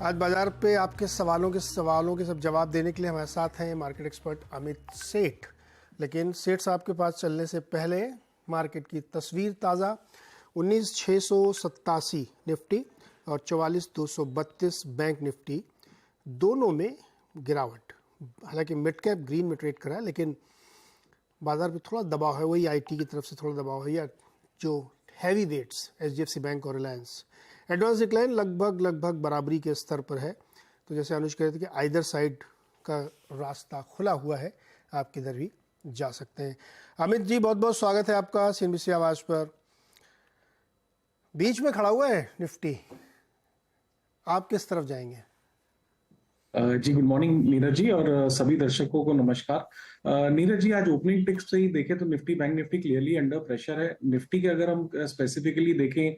आज बाजार पे आपके सवालों के सब जवाब देने के लिए हमारे साथ हैं मार्केट एक्सपर्ट अमित सेठ। लेकिन सेठ साहब के पास चलने से पहले मार्केट की तस्वीर ताज़ा। 19,687 निफ्टी और 44,232 बैंक निफ्टी दोनों में गिरावट। हालांकि मिड कैप ग्रीन में ट्रेड करा है, लेकिन बाजार पे थोड़ा दबाव है। वही आईटी की तरफ से थोड़ा दबाव है, या जो हैवी वेट्स एचडीएफसी बैंक और रिलायंस। एडवांस डिक्लाइन लगभग बराबरी के स्तर पर है। तो जैसे अनुज कह रहे थे कि आइदर साइड का रास्ता खुला हुआ है, आप किधर भी जा सकते हैं। अमित जी, बहुत बहुत स्वागत है आपका सीएनबीसी आवाज पर। बीच में खड़ा हुआ है निफ्टी, आप किस तरफ जाएंगे? जी गुड मॉर्निंग नीरज जी और सभी दर्शकों को नमस्कार। नीरज जी, आज ओपनिंग टिक्स से ही देखें तो Nifty bank Nifty clearly under pressure है। निफ्टी के अगर हम स्पेसिफिकली देखें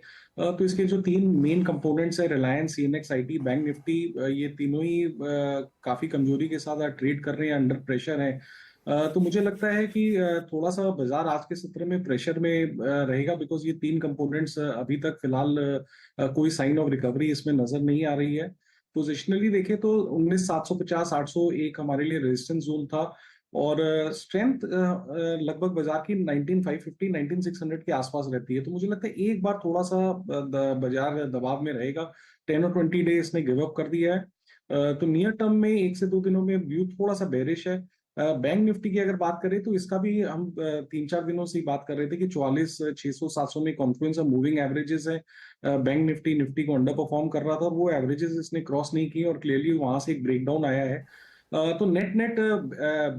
तो इसके जो तीन मेन कंपोनेंट्स है, Reliance, CNX, IT, bank Nifty, ये तीनों ही काफी कमजोरी के साथ ट्रेड कर रहे हैं, अंडर प्रेशर है। तो मुझे लगता है कि थोड़ा सा बाजार आज के सत्र में प्रेशर में रहेगा, बिकॉज ये तीन कंपोनेंट्स अभी तक फिलहाल कोई साइन ऑफ रिकवरी इसमें नजर नहीं आ रही है। पोजिशनली देखें तो 19,750 801 हमारे लिए रेजिस्टेंस जोन था, और स्ट्रेंथ लगभग बाजार की 19,550 19,600 के आसपास रहती है। तो मुझे लगता है एक बार थोड़ा सा बाजार दबाव में रहेगा। 10 और 20 डे इसने गिव अप कर दिया है। तो नियर टर्म में 1 से 2 दिनों में व्यू थोड़ा सा बेरिश है। बैंक निफ्टी की अगर बात करें तो इसका भी हम 3-4 दिनों से ही बात कर रहे थे कि 44,600 700 में कॉन्फ्लुएंस ऑफ मूविंग एवरेजेस है। बैंक निफ्टी निफ्टी को अंडर परफॉर्म कर रहा था, और वो एवरेजेस इसने क्रॉस नहीं की, और क्लियरली वहां से एक ब्रेकडाउन आया है। तो नेट नेट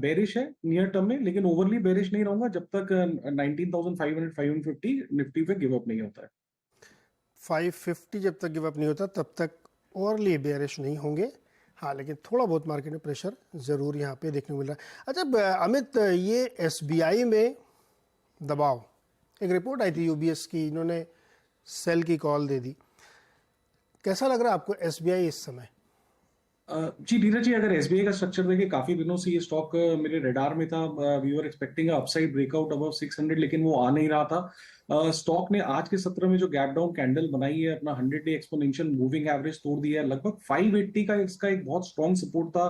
बेरिश है नियर टर्म में, लेकिन ओवरली बेरिश नहीं रहूंगा जब तक 19,500 550 निफ्टी पे गिव अप नहीं होता है। 550 जब तक गिव अप नहीं होता तब तक ओवरली बेयरिश नहीं होंगे। हाँ, लेकिन थोड़ा बहुत मार्केट में प्रेशर जरूर यहाँ पे देखने को मिल रहा है। अच्छा अमित, ये एसबीआई में दबाव, एक रिपोर्ट आई थी यूबीएस की, इन्होंने सेल की कॉल दे दी। कैसा लग रहा है आपको एसबीआई इस समय? जी नीरज जी, अगर एसबीआई का स्ट्रक्चर देखें, काफी दिनों से ये स्टॉक मेरे रडार में था। We were expecting upside breakout above 600, लेकिन वो आ नहीं रहा था। स्टॉक ने आज के सत्र में जो गैप डाउन कैंडल बनाई है, अपना 100 डे एक्सपोनेंशियल मूविंग एवरेज तोड़ दिया है। लगभग 580 का इसका एक बहुत स्ट्रॉन्ग सपोर्ट था।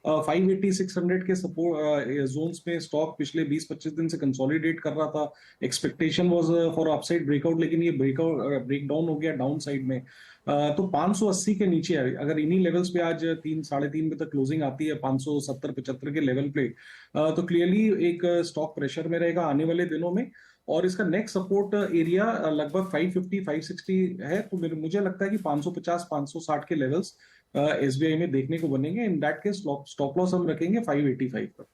580 600 के सपोर्ट जोन्स में स्टॉक पिछले 20-25 दिन से कंसोलिडेट कर रहा था। Expectation was for upside breakout, लेकिन ये ब्रेकडाउन हो गया डाउन साइड में। तो 580 के नीचे अगर इन्हीं लेवल्स पे आज 3 साढ़े 3 बजे तक क्लोजिंग आती है 570-75 के लेवल पे, तो क्लियरली एक स्टॉक प्रेशर में रहेगा आने वाले दिनों में। और इसका नेक्स्ट सपोर्ट एरिया लगभग 550 560 है। तो मुझे लगता है कि 550 560 के लेवल्स एसबीआई में देखने को बनेंगे। In that case stop loss हम रखेंगे 585 पर।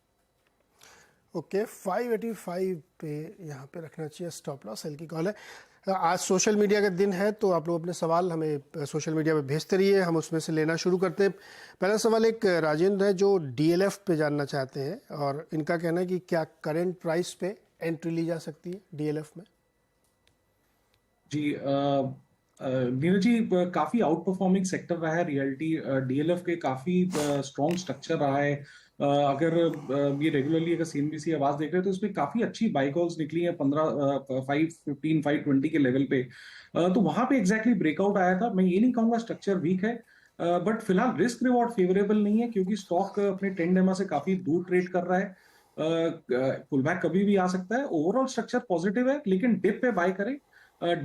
ओके, 585 पे यहाँ पे रखना चाहिए स्टॉप लॉस। सेल की कॉल है। आज सोशल मीडिया का दिन है, तो आप लोग अपने सवाल हमें सोशल मीडिया पे भेजते रहिए, हम उसमें से लेना शुरू करते हैं। पहला सवाल एक राजेंद्र है जो डीएलएफ पे जानना चाहते हैं, और इनका कहना है कि क्या करंट प्राइस पे एंट्री ली जा सकती है डीएलएफ में? जी नीरज जी, काफी आउट परफॉर्मिंग सेक्टर रहा है रियल्टी। डीएलएफ के काफी स्ट्रॉन्ग स्ट्रक्चर रहा है। अगर ये रेगुलरली अगर सीएनबीसी आवाज देख रहे हैं तो इसमें काफी अच्छी बाई कॉल्स निकली है 515 520 के लेवल पे। तो वहां पे एग्जैक्टली ब्रेकआउट आया था। मैं ये नहीं कहूंगा स्ट्रक्चर वीक है, बट फिलहाल रिस्क रिवॉर्ड फेवरेबल नहीं है, क्योंकि स्टॉक अपने ट्रेंड एमा से काफी दूर ट्रेड कर रहा है। पुल बैक कभी भी आ सकता है। ओवरऑल स्ट्रक्चर पॉजिटिव है, लेकिन डिप पे बाय करें।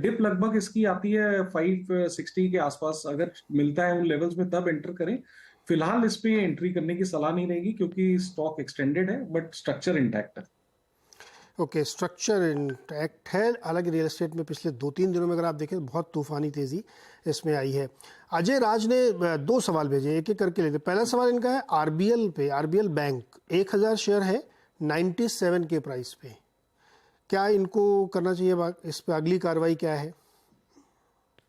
डिप लगभग इसकी आती है 560 के आसपास, अगर मिलता है उन लेवल्स में तब एंटर करें। फिलहाल इस पे एंट्री करने की सलाह नहीं रहेगी, क्योंकि स्टॉक एक्सटेंडेड है, बट स्ट्रक्चर इंटैक्ट है। ओके, स्ट्रक्चर इंटैक्ट है। हालांकि रियल एस्टेट में पिछले 2-3 दिनों में अगर आप देखें तो बहुत तूफानी तेजी इसमें आई है। अजय राज ने 2 सवाल भेजे, एक एक करके लेते। पहला सवाल इनका है आरबीएल पे। आरबीएल बैंक 1000 शेयर है 97 के प्राइस पे, क्या इनको करना चाहिए? इस पे अगली कार्रवाई क्या है?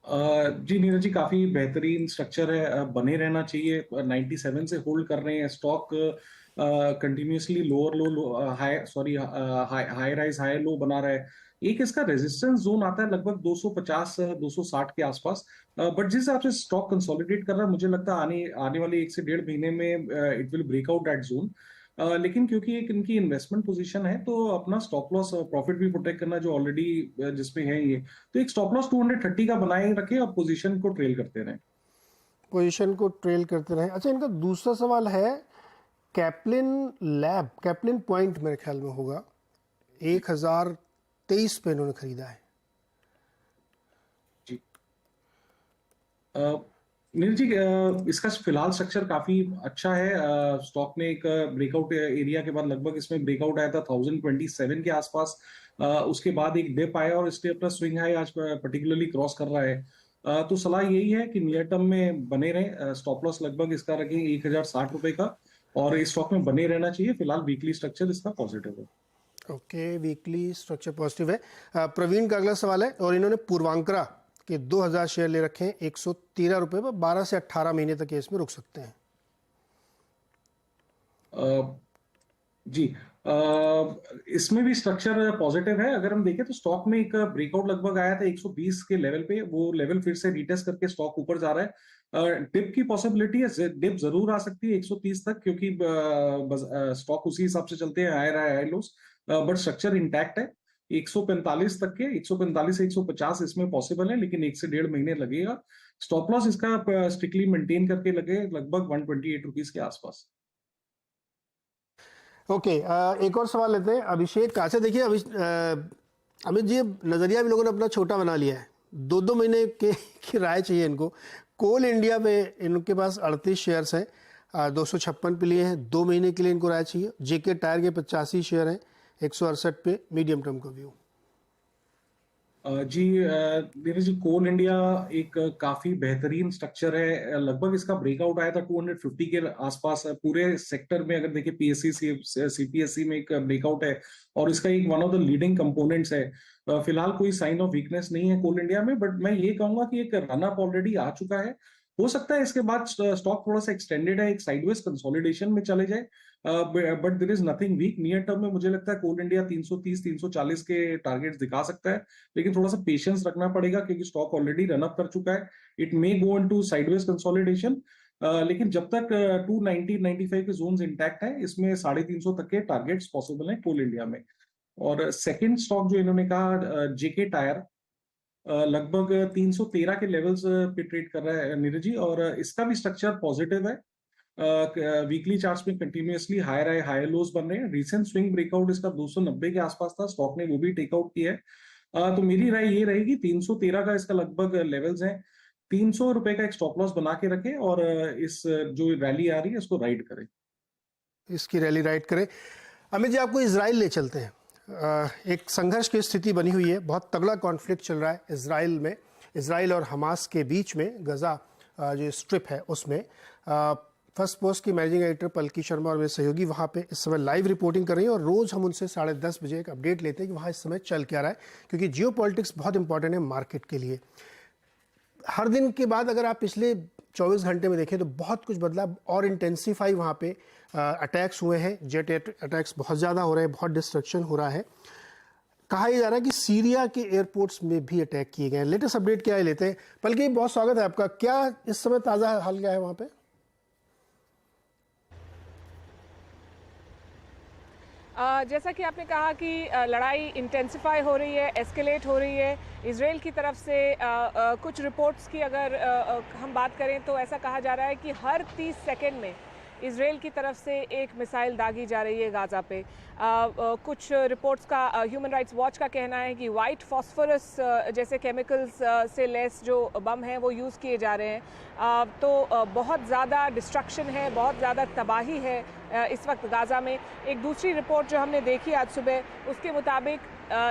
जी नीरज जी, काफी बेहतरीन स्ट्रक्चर है, बने रहना चाहिए। 97 से होल्ड कर रहे हैं स्टॉक। कंटिन्यूअसली लोअर लो high sorry high rise high low बना रहा है। एक इसका रेजिस्टेंस जोन आता है लगभग 250 260 के आसपास। बट जिस हिसाब से स्टॉक कंसोलिडेट कर रहा है, मुझे लगता है आने आने वाले 1 से 1.5 महीने में it will breakout that zone. लेकिन क्योंकि एक इनकी इन्वेस्टमेंट पोजीशन है, तो अपना स्टॉप लॉस प्रॉफिट भी प्रोटेक्ट करना जो ऑलरेडी जिसमें है ये, तो एक स्टॉप लॉस 230 का बनाए रखे और पोजीशन को ट्रेल करते रहे। पोजीशन को ट्रेल करते रहे। अच्छा, इनका दूसरा सवाल है कैप्लिन पॉइंट मेरे ख्याल में होगा, 1023 पे इन्होंने खरीदा है। जी नीरज जी, इसका फिलहाल स्ट्रक्चर काफी अच्छा है। स्टॉक ने एक ब्रेकआउट एरिया के बाद लगभग इसमें ब्रेकआउट आया था 1027 के आसपास। उसके बाद एक डिप आया और इसने अपना स्विंग हाई आज पर्टिकुलरली क्रॉस कर रहा है। तो सलाह यही है कि नियर टर्म में बने रहे। स्टॉप लॉस लगभग इसका रखें 1060 रुपए का, और इस स्टॉक में बने रहना चाहिए। फिलहाल वीकली स्ट्रक्चर इसका पॉजिटिव है। ओके, वीकली स्ट्रक्चर पॉजिटिव है। प्रवीण का अगला सवाल है, और इन्होंने पूर्वांकरा के 2000 शेयर ले रखे हैं 113 रुपए पर। 12 से 18 महीने तक ये इसमें रुक सकते हैं। जी, इसमें भी स्ट्रक्चर पॉजिटिव है। अगर हम देखें तो स्टॉक में एक ब्रेकआउट लगभग आया था 120 के लेवल पे, वो लेवल फिर से रिटेस्ट करके स्टॉक ऊपर जा रहा है। डिप की पॉसिबिलिटी है, डिप जरूर आ सकती है 130 तक, क्योंकि स्टॉक उसी हिसाब से चलते हैं, high loss, but structure intact है। 145 तक के, 145 से 150 इसमें पॉसिबल है, लेकिन 1 से 1.5 महीने लगेगा। स्टॉप लॉस इसका स्ट्रिक्टली मेंटेन करके लगे लगभग 128 रुपीज के आसपास। ओके, एक और सवाल लेते हैं अभिषेक का। अच्छा देखिए अमित जी, नज़रिया भी लोगों ने अपना छोटा बना लिया है। 2-2 महीने की राय चाहिए इनको। कोल इंडिया पे इनके पास 38 शेयर्स हैं, 256 पे लिए हैं। 2 महीने के लिए इनको राय चाहिए। जेके टायर के 85 शेयर हैं, 168 पे। मीडियम टर्म का व्यू। जी नीरज जी, कोल इंडिया एक काफी बेहतरीन स्ट्रक्चर है। लगभग इसका ब्रेकआउट आया था 250 के आसपास। पूरे सेक्टर में अगर देखें, पीएससी सीपीएससी में एक ब्रेकआउट है, और इसका एक one of the leading components है। फिलहाल कोई साइन ऑफ वीकनेस नहीं है कोल इंडिया में, बट मैं ये कहूंगा कि एक रन अप ऑलरेडी आ चुका है। हो सकता है इसके बाद स्टॉक थोड़ा सा एक्सटेंडेड है, एक साइडवेज कंसोलिडेशन में चले जाए, but there is nothing weak. Near term में मुझे लगता है कोल इंडिया 330-340 के टारगेट्स दिखा सकता है, लेकिन थोड़ा सा पेशेंस रखना पड़ेगा, क्योंकि स्टॉक ऑलरेडी रन अप कर चुका है। It may go into sideways consolidation, लेकिन जब तक 290-95 के जोन्स इंटैक्ट है, इसमें 350 तक के टारगेट्स पॉसिबल है कोल इंडिया में। और सेकंड स्टॉक जो इन्होंने कहा, जेके टायर, लगभग 313 के लेवल्स पे ट्रेड कर रहा है नीरज जी, और इसका भी स्ट्रक्चर पॉजिटिव है। वीकली चार्ट्स में कंटिन्यूअसली हाई लोज बन रहे हैं। रिसेंट स्विंग ब्रेकआउट इसका 290 के आसपास था, स्टॉक ने वो भी टेकआउट किया है। तो मेरी राय ये रहेगी, 313 का इसका लगभग लेवल्स हैं। 300 रुपए का एक स्टॉप लॉस बना के रखें, और इस जो रैली आ रही है इसको राइड करें। इसकी रैली राइड करें। अमित जी, आपको इजराइल ले चलते हैं। एक संघर्ष की स्थिति बनी हुई है, बहुत तगड़ा कॉन्फ्लिक्ट चल रहा है इजराइल में, इजराइल और हमास के बीच में, गजा जो स्ट्रिप है उसमें। फर्स्ट पोस्ट की मैनेजिंग एडिटर पलकी शर्मा और मेरे सहयोगी वहाँ पे इस समय लाइव रिपोर्टिंग कर रही हैं, और रोज़ हम उनसे 10:30 बजे एक अपडेट लेते हैं कि वहाँ इस समय चल क्या रहा है, क्योंकि जियो पॉलिटिक्स बहुत इंपॉर्टेंट है मार्केट के लिए। हर दिन के बाद अगर आप पिछले 24 घंटे में देखें तो बहुत कुछ बदला, और इंटेंसीफाई वहाँ पे अटैक्स हुए हैं। जेट अटैक्स बहुत ज़्यादा हो रहे हैं, बहुत डिस्ट्रक्शन हो रहा है। कहा यह जा रहा है कि सीरिया के एयरपोर्ट्स में भी अटैक किए गए हैं। लेटेस्ट अपडेट क्या है लेते हैं। बल्कि बहुत स्वागत है आपका। क्या इस समय ताज़ा हाल क्या है वहाँ पे? जैसा कि आपने कहा कि लड़ाई इंटेंसिफाई हो रही है, एस्केलेट हो रही है। इजराइल की तरफ से कुछ रिपोर्ट्स की अगर हम बात करें तो ऐसा कहा जा रहा है कि हर 30 सेकंड में इजराइल की तरफ से एक मिसाइल दागी जा रही है गाज़ा पे। कुछ रिपोर्ट्स का, ह्यूमन राइट्स वॉच का कहना है कि वाइट फॉस्फोरस जैसे केमिकल्स से लेस जो बम हैं वो यूज़ किए जा रहे हैं। तो बहुत ज़्यादा डिस्ट्रक्शन है, बहुत ज़्यादा तबाही है इस वक्त गाज़ा में। एक दूसरी रिपोर्ट जो हमने देखी आज सुबह, उसके मुताबिक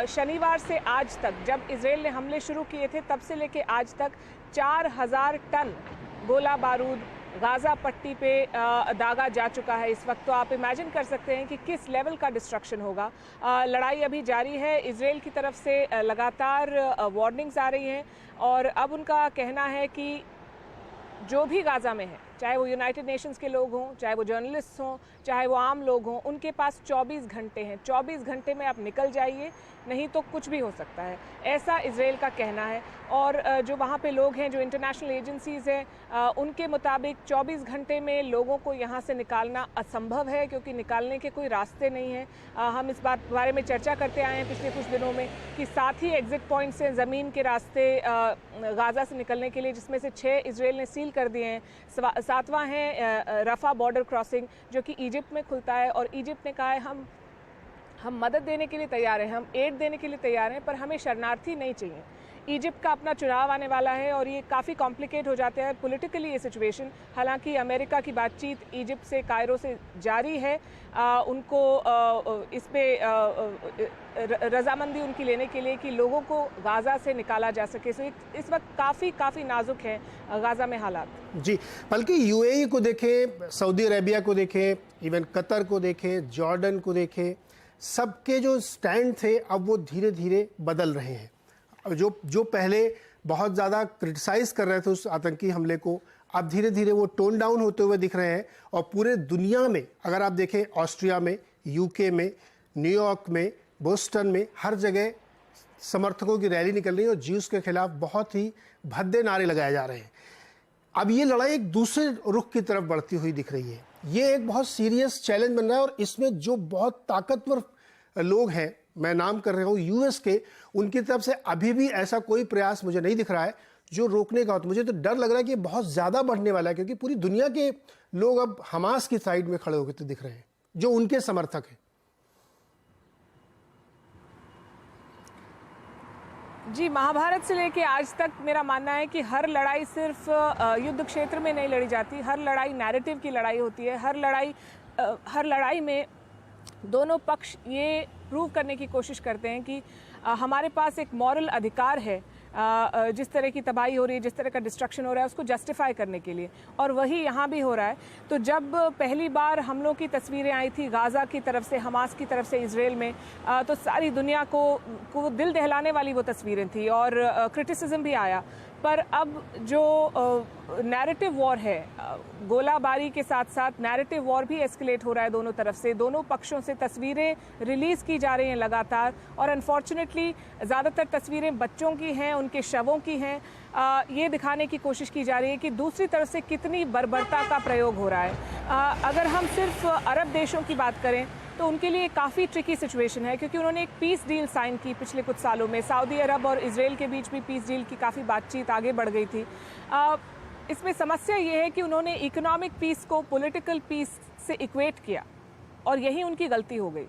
शनिवार से आज तक, जब इजराइल ने हमले शुरू किए थे तब से लेके आज तक 4000 टन गोला बारूद गाज़ा पट्टी पे दागा जा चुका है इस वक्त। तो आप इमेजिन कर सकते हैं कि किस लेवल का डिस्ट्रक्शन होगा। लड़ाई अभी जारी है। इजराइल की तरफ से लगातार वार्निंग्स आ रही हैं, और अब उनका कहना है कि जो भी गाज़ा में है, चाहे वो यूनाइटेड नेशंस के लोग हों, चाहे वो जर्नलिस्ट हों, चाहे वो आम लोग हों, उनके पास 24 घंटे हैं। 24 घंटे में आप निकल जाइए, नहीं तो कुछ भी हो सकता है, ऐसा इजराइल का कहना है। और जो वहाँ पे लोग हैं, जो इंटरनेशनल एजेंसीज़ हैं, उनके मुताबिक 24 घंटे में लोगों को यहाँ से निकालना असंभव है, क्योंकि निकालने के कोई रास्ते नहीं हैं। हम इस बारे में चर्चा करते आए हैं पिछले कुछ दिनों में कि 7 ही एग्ज़िट पॉइंट्स हैं ज़मीन के रास्ते गाज़ा से निकलने के लिए, जिसमें से 6 इजराइल ने सील कर दिए हैं। 7वां है रफ़ा बॉर्डर क्रॉसिंग, जो कि इजिप्ट में खुलता है। और इजिप्ट ने कहा है हम मदद देने के लिए तैयार हैं, हम एड देने के लिए तैयार हैं, पर हमें शरणार्थी नहीं चाहिए। इजिप्ट का अपना चुनाव आने वाला है और ये काफ़ी कॉम्प्लिकेट हो जाता है पॉलिटिकली ये सिचुएशन। हालांकि अमेरिका की बातचीत इजिप्ट से, कायरो से जारी है। उनको इस पे रजामंदी उनकी लेने के लिए कि लोगों को गाज़ा से निकाला जा सके। सो इस वक्त काफ़ी नाजुक है गाज़ा में हालात। जी, बल्कि यूएई को देखें, सऊदी अरेबिया को देखें, इवन कतर को देखें, जॉर्डन को देखें, सबके जो स्टैंड थे अब वो धीरे धीरे बदल रहे हैं। जो पहले बहुत ज़्यादा क्रिटिसाइज़ कर रहे थे उस आतंकी हमले को, अब धीरे धीरे वो टोन डाउन होते हुए दिख रहे हैं। और पूरे दुनिया में अगर आप देखें, ऑस्ट्रिया में, यूके में, न्यूयॉर्क में, बोस्टन में, हर जगह समर्थकों की रैली निकल रही है और ज्यूज़ के खिलाफ बहुत ही भद्दे नारे लगाए जा रहे हैं। अब ये लड़ाई एक दूसरे रुख की तरफ बढ़ती हुई दिख रही है। ये एक बहुत सीरियस चैलेंज बन रहा है और इसमें जो बहुत ताकतवर लोग हैं, मैं नाम कर रहा हूँ यूएस के, उनकी तरफ से अभी भी ऐसा कोई प्रयास मुझे नहीं दिख रहा है जो रोकने का हो। तो मुझे तो डर लग रहा है कि ये बहुत ज़्यादा बढ़ने वाला है, क्योंकि पूरी दुनिया के लोग अब हमास की साइड में खड़े होकर तो दिख रहे हैं, जो उनके समर्थक हैं। जी, महाभारत से लेके आज तक मेरा मानना है कि हर लड़ाई सिर्फ युद्ध क्षेत्र में नहीं लड़ी जाती, हर लड़ाई नैरेटिव की लड़ाई होती है। हर लड़ाई में दोनों पक्ष ये प्रूव करने की कोशिश करते हैं कि हमारे पास एक मॉरल अधिकार है जिस तरह की तबाही हो रही है, जिस तरह का डिस्ट्रक्शन हो रहा है, उसको जस्टिफाई करने के लिए। और वही यहाँ भी हो रहा है। तो जब पहली बार हमलों की तस्वीरें आई थी गाज़ा की तरफ से, हमास की तरफ से इजराइल में, तो सारी दुनिया को दिल दहलाने वाली वो तस्वीरें थी और क्रिटिसिज्म भी आया। पर अब जो नैरेटिव वॉर है, गोलाबारी के साथ साथ नैरेटिव वॉर भी एस्केलेट हो रहा है दोनों तरफ से। दोनों पक्षों से तस्वीरें रिलीज़ की जा रही हैं लगातार, और अनफॉर्चुनेटली ज़्यादातर तस्वीरें बच्चों की हैं, उनके शवों की हैं। ये दिखाने की कोशिश की जा रही है कि दूसरी तरफ से कितनी बर्बरता का प्रयोग हो रहा है। अगर हम सिर्फ अरब देशों की बात करें तो उनके लिए काफ़ी ट्रिकी सिचुएशन है, क्योंकि उन्होंने एक पीस डील साइन की पिछले कुछ सालों में। सऊदी अरब और इजराइल के बीच भी पीस डील की काफ़ी बातचीत आगे बढ़ गई थी। इसमें समस्या ये है कि उन्होंने इकोनॉमिक पीस को पॉलिटिकल पीस से इक्वेट किया, और यही उनकी गलती हो गई।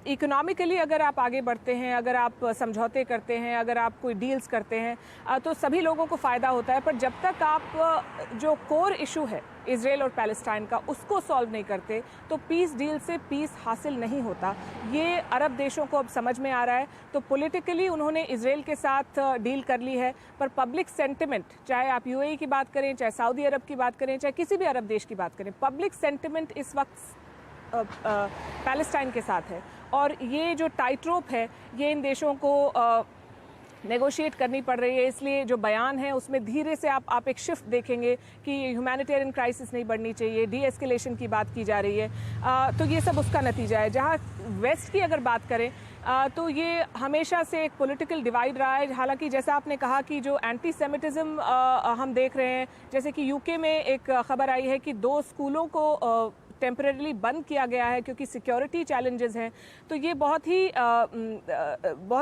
इकोनॉमिकली अगर आप आगे बढ़ते हैं, अगर आप समझौते करते हैं, अगर आप कोई डील्स करते हैं, तो सभी लोगों को फ़ायदा होता है। पर जब तक आप जो कोर इशू है इजराइल और पैलेस्टाइन का, उसको सॉल्व नहीं करते, तो पीस डील से पीस हासिल नहीं होता। ये अरब देशों को अब समझ में आ रहा है। तो पॉलिटिकली उन्होंने इजराइल के साथ डील कर ली है, पर पब्लिक सेंटिमेंट, चाहे आप यूएई की बात करें, चाहे सऊदी अरब की बात करें, चाहे किसी भी अरब देश की बात करें, पब्लिक सेंटिमेंट इस वक्त पैलेस्टाइन के साथ है। और ये जो टाइट रोप है, ये इन देशों को नेगोशिएट करनी पड़ रही है। इसलिए जो बयान है उसमें धीरे से आप एक शिफ्ट देखेंगे कि ह्यूमैनिटेरियन क्राइसिस नहीं बढ़नी चाहिए, डी एस्केलेशन की बात की जा रही है। तो ये सब उसका नतीजा है। जहाँ वेस्ट की अगर बात करें तो ये हमेशा से एक पॉलिटिकल डिवाइड रहा है। हालांकि जैसा आपने कहा कि जो एंटी सेमिटिज्म हम देख रहे हैं, जैसे कि यूके में एक खबर आई है कि 2 स्कूलों को टेम्परेरीली बंद किया गया है क्योंकि सिक्योरिटी चैलेंजेस हैं। तो ये बहुत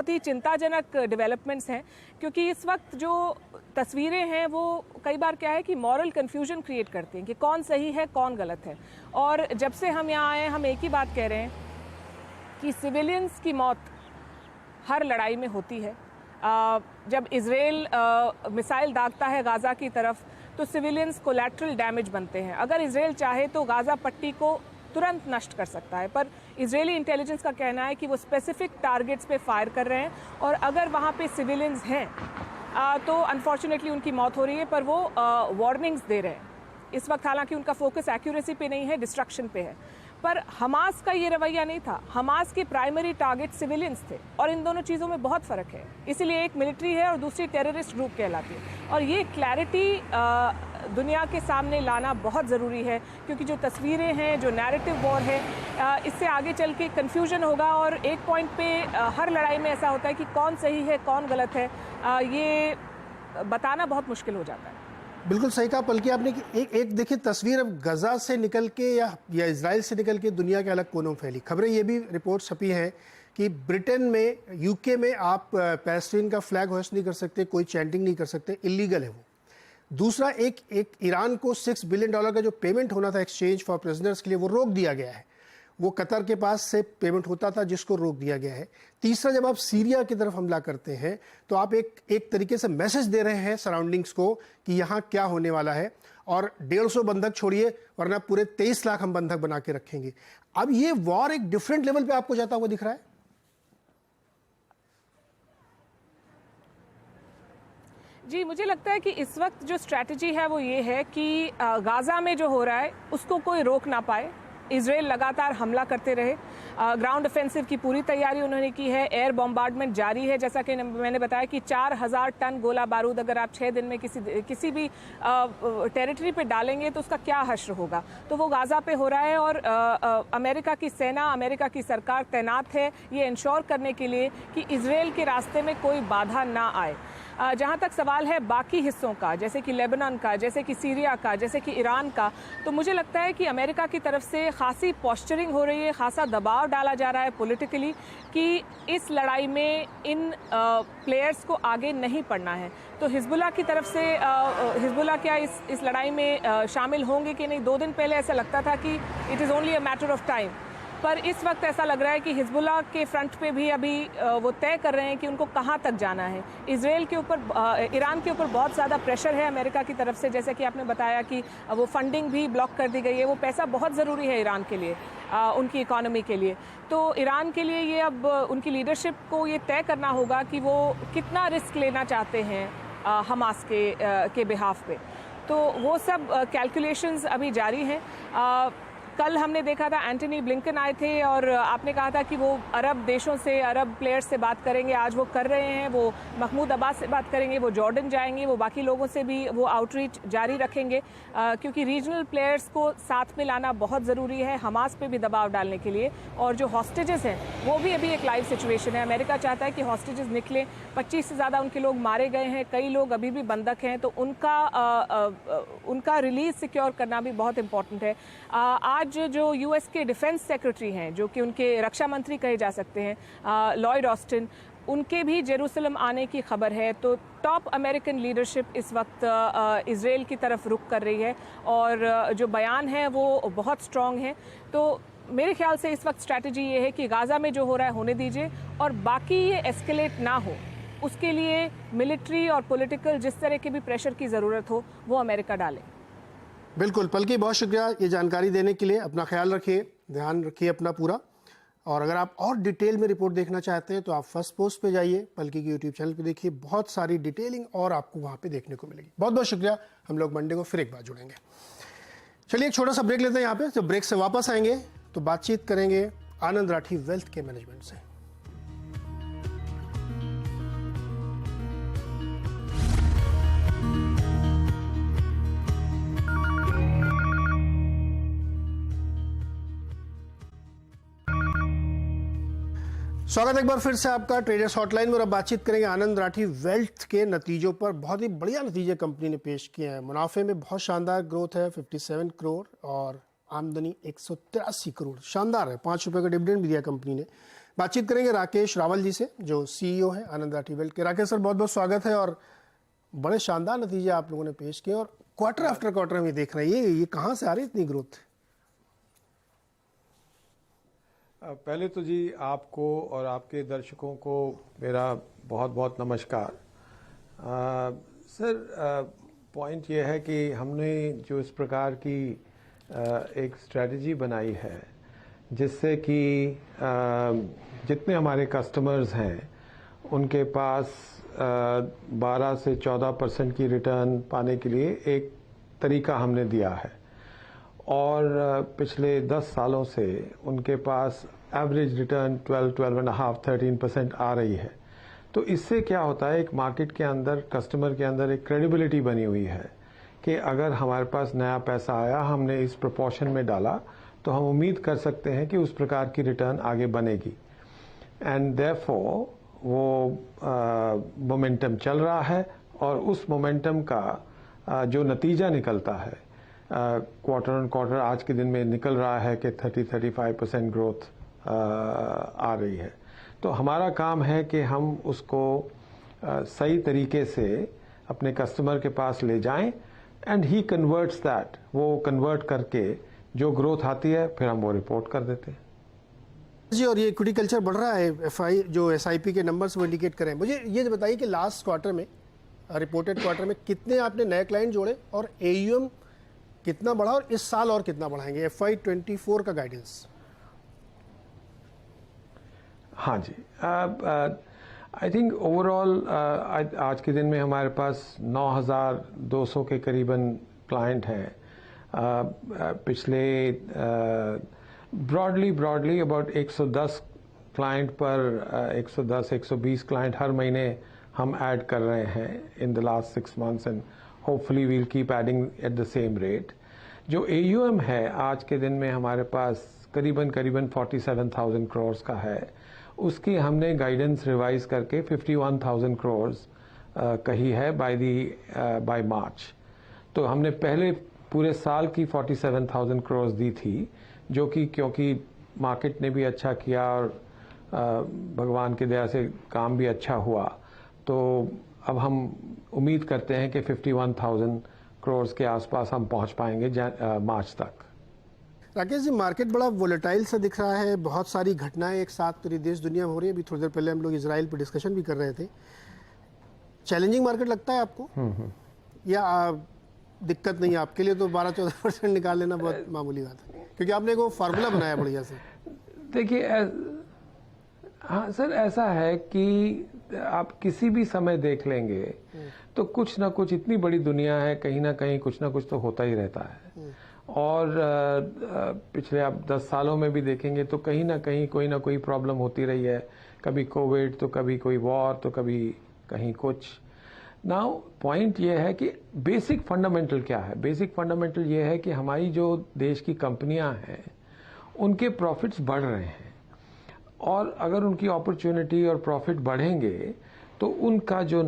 ही चिंताजनक डेवलपमेंट्स हैं, क्योंकि इस वक्त जो तस्वीरें हैं वो कई बार क्या है कि मॉरल कन्फ्यूजन क्रिएट करती हैं कि कौन सही है, कौन गलत है। और जब से हम यहाँ आए, हम एक ही बात कह रहे हैं कि सिविलियंस की मौत हर लड़ाई में होती है। जब इजराइल मिसाइल दागता है गाज़ा की तरफ, तो सिविलियंस कोलैटरल डैमेज बनते हैं। अगर इजराइल चाहे तो गाज़ा पट्टी को तुरंत नष्ट कर सकता है, पर इजरायली इंटेलिजेंस का कहना है कि वो स्पेसिफिक टारगेट्स पे फायर कर रहे हैं, और अगर वहाँ पे सिविलियंस हैं तो अनफॉर्चुनेटली उनकी मौत हो रही है। पर वो वार्निंग्स दे रहे हैं इस वक्त। हालांकि उनका फोकस एक्यूरेसी पे नहीं है, डिस्ट्रक्शन पे है। पर हमास का ये रवैया नहीं था। हमास के प्राइमरी टारगेट सिविलियंस थे, और इन दोनों चीज़ों में बहुत फ़र्क है। इसीलिए एक मिलिट्री है और दूसरी टेररिस्ट ग्रुप कहलाती है। और ये क्लैरिटी दुनिया के सामने लाना बहुत ज़रूरी है, क्योंकि जो तस्वीरें हैं, जो नैरेटिव वॉर है, इससे आगे चल के कन्फ्यूजन होगा और एक पॉइंट पे हर लड़ाई में ऐसा होता है कि कौन सही है कौन गलत है, ये बताना बहुत मुश्किल हो जाता है। बिल्कुल सही कहा पलकी आपने कि एक देखिए तस्वीर अब गजा से निकल के या इजराइल से निकल के दुनिया के अलग कोनों में फैली। खबरें ये भी रिपोर्ट छपी हैं कि ब्रिटेन में, यूके में आप पैलेस्टीन का फ्लैग होस्ट नहीं कर सकते, कोई चैंटिंग नहीं कर सकते, इलीगल है वो। दूसरा, एक ईरान को $6 बिलियन का जो पेमेंट होना था एक्सचेंज फॉर प्रिजनर्स के लिए, वो रोक दिया गया है। वो कतर के पास से पेमेंट होता था जिसको रोक दिया गया है। तीसरा, जब आप सीरिया की तरफ हमला करते हैं तो आप एक तरीके से मैसेज दे रहे हैं सराउंडिंग्स को कि यहाँ क्या होने वाला है, और 150 बंधक छोड़िए वरना पूरे 23 लाख हम बंधक बना के रखेंगे। अब ये वॉर एक डिफरेंट लेवल पे आपको जाता हुआ दिख रहा है। जी, मुझे लगता है कि इस वक्त जो स्ट्रैटेजी है वो ये है कि गाज़ा में जो हो रहा है उसको कोई रोक ना पाए। इजराइल लगातार हमला करते रहे। ग्राउंड ऑफेंसिव की पूरी तैयारी उन्होंने की है। एयर बॉम्बार्डमेंट जारी है। जैसा कि मैंने बताया कि 4000 टन गोला बारूद अगर आप 6 दिन में किसी भी टेरिटरी पे डालेंगे तो उसका क्या हश्र होगा। तो वो गाज़ा पे हो रहा है और अमेरिका की सेना, अमेरिका की सरकार तैनात है ये इंश्योर करने के लिए कि इजराइल के रास्ते में कोई बाधा ना आए। जहाँ तक सवाल है बाकी हिस्सों का, जैसे कि लेबनान का, जैसे कि सीरिया का, जैसे कि ईरान का, तो मुझे लगता है कि अमेरिका की तरफ से खासी पोस्चरिंग हो रही है, खासा दबाव डाला जा रहा है पॉलिटिकली कि इस लड़ाई में इन प्लेयर्स को आगे नहीं पड़ना है। तो हिजबुल्लाह की तरफ से हिजबुल्लाह क्या इस लड़ाई में शामिल होंगे कि नहीं? 2 दिन पहले ऐसा लगता था कि it is only a matter of time, पर इस वक्त ऐसा लग रहा है कि हिजबुल्लाह के फ्रंट पे भी अभी वो तय कर रहे हैं कि उनको कहाँ तक जाना है। इजराइल के ऊपर, ईरान के ऊपर बहुत ज़्यादा प्रेशर है अमेरिका की तरफ से, जैसे कि आपने बताया कि वो फंडिंग भी ब्लॉक कर दी गई है। वो पैसा बहुत ज़रूरी है ईरान के लिए, उनकी इकॉनमी के लिए। तो ईरान के लिए ये अब उनकी लीडरशिप को ये तय करना होगा कि वो कितना रिस्क लेना चाहते हैं हमास के बिहाफ पे। तो वो सब कैलकुलेशंस अभी जारी हैं। कल हमने देखा था एंटनी ब्लिंकन आए थे और आपने कहा था कि वो अरब देशों से, अरब प्लेयर्स से बात करेंगे। आज वो कर रहे हैं। वो महमूद अब्बास से बात करेंगे, वो जॉर्डन जाएंगे, वो बाकी लोगों से भी वो आउटरीच जारी रखेंगे, क्योंकि रीजनल प्लेयर्स को साथ में लाना बहुत ज़रूरी है हमास पे भी दबाव डालने के लिए। और जो हॉस्टेजेस हैं वो भी अभी एक लाइव सिचुएशन है। अमेरिका चाहता है कि हॉस्टेजेस निकलें। 25 से ज़्यादा उनके लोग मारे गए हैं, कई लोग अभी भी बंधक हैं, तो उनका रिलीज सिक्योर करना भी बहुत इंपॉर्टेंट है। आज जो यूएस के डिफेंस सेक्रेटरी हैं, जो कि उनके रक्षा मंत्री कहे जा सकते हैं, लॉयड ऑस्टिन, उनके भी जेरूसलम आने की खबर है। तो टॉप अमेरिकन लीडरशिप इस वक्त इजराइल की तरफ रुख कर रही है और जो बयान है वो बहुत स्ट्रॉन्ग है। तो मेरे ख्याल से इस वक्त स्ट्रैटेजी ये है कि गाज़ा में जो हो रहा है होने दीजिए और बाकी ये एस्केलेट ना हो, उसके लिए मिलिट्री और पॉलिटिकल जिस तरह के भी प्रेशर की ज़रूरत हो वो अमेरिका डाले। बिल्कुल पलकी, बहुत शुक्रिया ये जानकारी देने के लिए। अपना ख्याल रखिए, ध्यान रखिए अपना पूरा। और अगर आप और डिटेल में रिपोर्ट देखना चाहते हैं तो आप फर्स्ट पोस्ट पे जाइए, पलकी के यूट्यूब चैनल पे देखिए, बहुत सारी डिटेलिंग और आपको वहाँ पे देखने को मिलेगी। बहुत बहुत शुक्रिया। हम लोग मंडे को फिर एक बार जुड़ेंगे। चलिए एक छोटा सा ब्रेक लेते हैं यहाँ पे। जब ब्रेक से वापस आएंगे तो बातचीत करेंगे आनंद राठी वेल्थ के मैनेजमेंट से। स्वागत एक बार फिर से आपका ट्रेडर्स हॉटलाइन में। और अब बातचीत करेंगे आनंद राठी वेल्थ के नतीजों पर। बहुत ही बढ़िया नतीजे कंपनी ने पेश किए हैं। मुनाफे में बहुत शानदार ग्रोथ है, 57 करोड़, और आमदनी 183 करोड़, शानदार है। 5 रुपये का डिविडेंड भी दिया कंपनी ने। बातचीत करेंगे राकेश रावल जी से, जो CEO है आनंद राठी वेल्थ के। राकेश सर, बहुत बहुत स्वागत है। और बड़े शानदार नतीजे आप लोगों ने पेश किए और क्वार्टर आफ्टर क्वार्टर हम ये देख रहे हैं। ये कहाँ से आ रही है इतनी ग्रोथ? पहले तो जी आपको और आपके दर्शकों को मेरा बहुत बहुत नमस्कार। सर, पॉइंट ये है कि हमने जो इस प्रकार की एक स्ट्रेटजी बनाई है जिससे कि जितने हमारे कस्टमर्स हैं उनके पास 12 से 14% की रिटर्न पाने के लिए एक तरीका हमने दिया है। और पिछले 10 सालों से उनके पास एवरेज रिटर्न 12.5, 13% आ रही है। तो इससे क्या होता है, एक मार्केट के अंदर, कस्टमर के अंदर एक क्रेडिबिलिटी बनी हुई है कि अगर हमारे पास नया पैसा आया, हमने इस प्रोपोर्शन में डाला, तो हम उम्मीद कर सकते हैं कि उस प्रकार की रिटर्न आगे बनेगी। एंड देयरफॉर वो मोमेंटम चल रहा है और उस मोमेंटम का जो नतीजा निकलता है क्वार्टर ऑन क्वार्टर आज के दिन में निकल रहा है कि 30-35% ग्रोथ आ रही है। तो हमारा काम है कि हम उसको सही तरीके से अपने कस्टमर के पास ले जाएं एंड ही कन्वर्ट्स दैट, वो कन्वर्ट करके जो ग्रोथ आती है फिर हम वो रिपोर्ट कर देते हैं। जी, और ये इक्विटी कल्चर बढ़ रहा है, एफआई जो एसआईपी के नंबर्स वो इंडिकेट करें। मुझे ये बताइए कि लास्ट क्वार्टर में, रिपोर्टेड क्वार्टर में कितने आपने नए क्लाइंट जोड़े और एयूएम कितना बढ़ा और इस साल और कितना बढ़ाएंगे, एफआई 24 का गाइडेंस? हाँ जी, आई थिंक ओवरऑल आज के दिन में हमारे पास 9,200 के करीबन क्लाइंट हैं। पिछले ब्रॉडली अबाउट 110 क्लाइंट पर 110-120 क्लाइंट हर महीने हम ऐड कर रहे हैं in the last 6 months and hopefully we'll keep adding at the same rate. जो AUM है आज के दिन में हमारे पास करीबन 47,000 करोड़ का है, उसकी हमने गाइडेंस रिवाइज करके 51,000 करोड़ कही है बाय मार्च। तो हमने पहले पूरे साल की 47,000 करोड़ दी थी, जो कि क्योंकि मार्केट ने भी अच्छा किया और भगवान की दया से काम भी अच्छा हुआ, तो अब हम उम्मीद करते हैं कि 51,000 करोड़ के आसपास हम पहुंच पाएंगे मार्च तक। राकेश जी, मार्केट बड़ा वोलेटाइल सा दिख रहा है, बहुत सारी घटनाएं एक साथ पूरी देश दुनिया में हो रही है। अभी थोड़ी देर पहले हम लोग इजराइल पर डिस्कशन भी कर रहे थे। चैलेंजिंग मार्केट लगता है आपको? या दिक्कत नहीं है आपके लिए? तो 12-14% निकाल लेना बहुत मामूली बात है, क्योंकि आपने एक वो फार्मूला बनाया बढ़िया से। देखिए, हाँ सर, ऐसा है कि आप किसी भी समय देख लेंगे तो कुछ ना कुछ, इतनी बड़ी दुनिया है, कहीं ना कहीं कुछ ना कुछ तो होता ही रहता है। और पिछले आप 10 सालों में भी देखेंगे तो कहीं ना कहीं कोई ना कोई प्रॉब्लम होती रही है। कभी कोविड, तो कभी कोई वॉर, तो कभी कहीं कुछ। नाउ पॉइंट ये है कि बेसिक फंडामेंटल क्या है। बेसिक फंडामेंटल ये है कि हमारी जो देश की कंपनियां हैं उनके प्रॉफिट्स बढ़ रहे हैं, और अगर उनकी अपॉर्चुनिटी और प्रॉफिट बढ़ेंगे तो उनका जो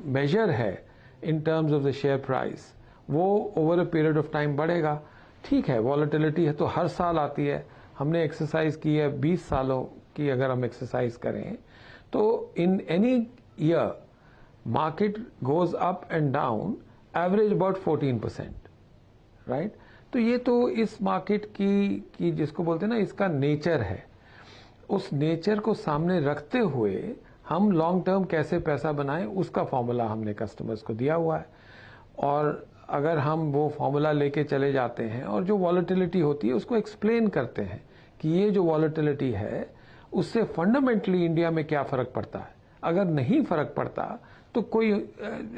मेजर है in terms of the share price, वो over a period of time बढ़ेगा। ठीक है, वॉलेटिलिटी है तो हर साल आती है। हमने एक्सरसाइज की है 20 सालों की, अगर हम एक्सरसाइज करें तो in any year market goes up and down average about 14%, right. तो ये तो इस मार्केट की जिसको बोलते हैं ना, इसका नेचर है। उस नेचर को सामने रखते हुए हम लॉन्ग टर्म कैसे पैसा बनाएं, उसका फॉर्मूला हमने कस्टमर्स को दिया हुआ है। और अगर हम वो फॉर्मूला लेके चले जाते हैं और जो वॉलेटिलिटी होती है उसको एक्सप्लेन करते हैं कि ये जो वॉलेटिलिटी है उससे फंडामेंटली इंडिया में क्या फर्क पड़ता है। अगर नहीं फर्क पड़ता तो कोई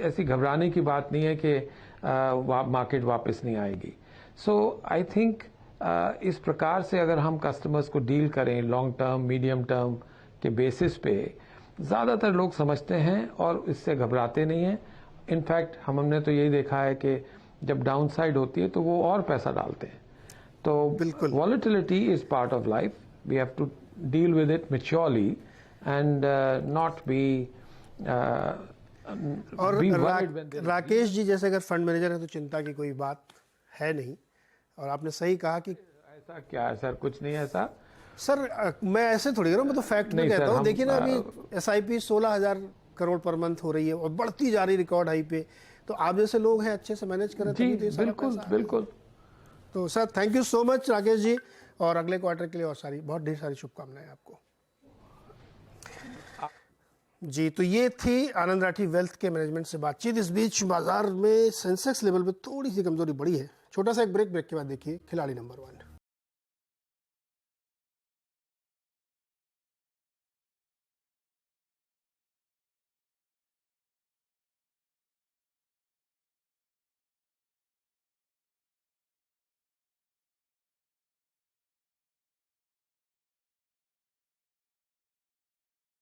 ऐसी घबराने की बात नहीं है कि मार्केट वापस नहीं आएगी। सो आई थिंक इस प्रकार से अगर हम कस्टमर्स को डील करें लॉन्ग टर्म, मीडियम टर्म के बेसिस पे, ज़्यादातर लोग समझते हैं और इससे घबराते नहीं हैं। इनफैक्ट हमने तो यही देखा है कि जब डाउन साइड होती है तो वो और पैसा डालते हैं। तो बिल्कुल, volatility is part of life, we have to deal with it maturely and not be और राकेश जी जैसे अगर फंड मैनेजर है तो चिंता की कोई बात है नहीं। और आपने सही कहा कि ऐसा क्या है सर, कुछ नहीं है ऐसा सर। मैं ऐसे थोड़ी कह रहा हूँ, मैं तो फैक्ट में कहता हूँ। देखिए ना, अभी SIP 16,000 करोड़ पर मंथ हो रही है और बढ़ती जा रही रिकॉर्ड हाई पे। तो आप जैसे लोग हैं अच्छे से मैनेज करें जी, बिल्कुल। तो sir thank you so much Rakesh ji, और अगले क्वार्टर के लिए और बहुत ढेर सारी शुभकामनाएं आपको जी। तो ये थी आनंद राठी वेल्थ के मैनेजमेंट से बातचीत। इस बीच बाजार में सेंसेक्स लेवल पे थोड़ी सी कमजोरी बढ़ी है। छोटा सा एक ब्रेक के बाद देखिए खिलाड़ी नंबर 1।